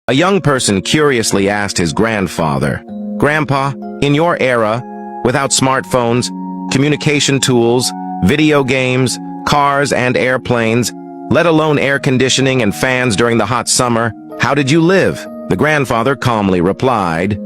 A young person curiously asked his grandfather, "Grandpa, in your era, without smartphones, communication tools, video games, cars and airplanes, let alone air conditioning and fans during the hot summer, how did you live?" The grandfather calmly replied,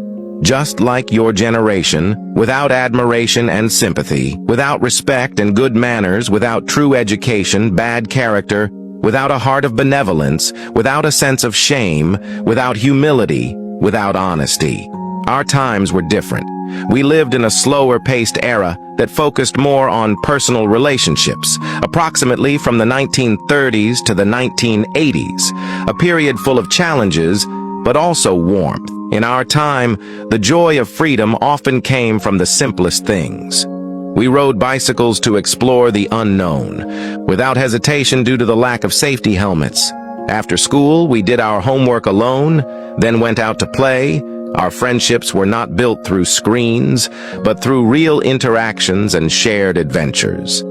"Just like your generation, without admiration and sympathy, without respect and good manners, without true education, bad character, without a heart of benevolence, without a sense of shame, without humility, without honesty. Our times were different. We lived in a slower-paced era that focused more on personal relationships, approximately from the 1930s to the 1980s, a period full of challenges, but also warmth. In our time, the joy of freedom often came from the simplest things. We rode bicycles to explore the unknown, without hesitation due to the lack of safety helmets. After school, we did our homework alone, then went out to play. Our friendships were not built through screens, but through real interactions and shared adventures.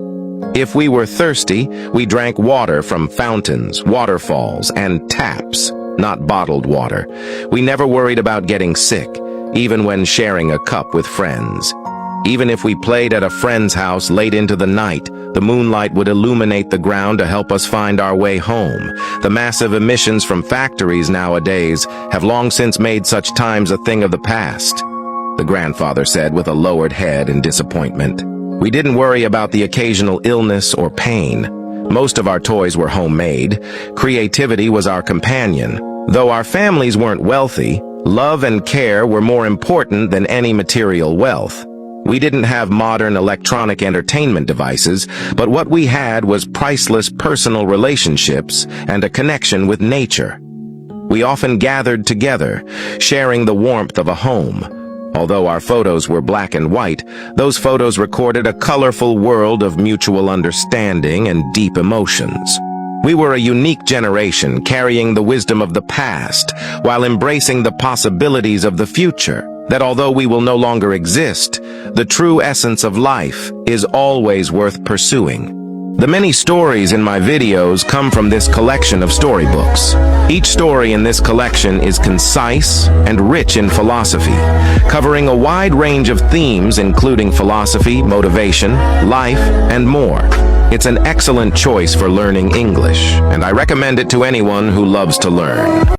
If we were thirsty, we drank water from fountains, waterfalls, and taps, not bottled water. We never worried about getting sick, even when sharing a cup with friends. Even if we played at a friend's house late into the night, the moonlight would illuminate the ground to help us find our way home. The massive emissions from factories nowadays have long since made such times a thing of the past, the grandfather said with a lowered head in disappointment. We didn't worry about the occasional illness or pain. Most of our toys were homemade. Creativity was our companion. Though our families weren't wealthy, love and care were more important than any material wealth. We didn't have modern electronic entertainment devices, but what we had was priceless personal relationships and a connection with nature. We often gathered together, sharing the warmth of a home. Although our photos were black and white, those photos recorded a colorful world of mutual understanding and deep emotions. We were a unique generation, carrying the wisdom of the past while embracing the possibilities of the future. That although we will no longer exist, the true essence of life is always worth pursuing. The many stories in my videos come from this collection of storybooks. Each story in this collection is concise and rich in philosophy, covering a wide range of themes including philosophy, motivation, life, and more. It's an excellent choice for learning English, and I recommend it to anyone who loves to learn.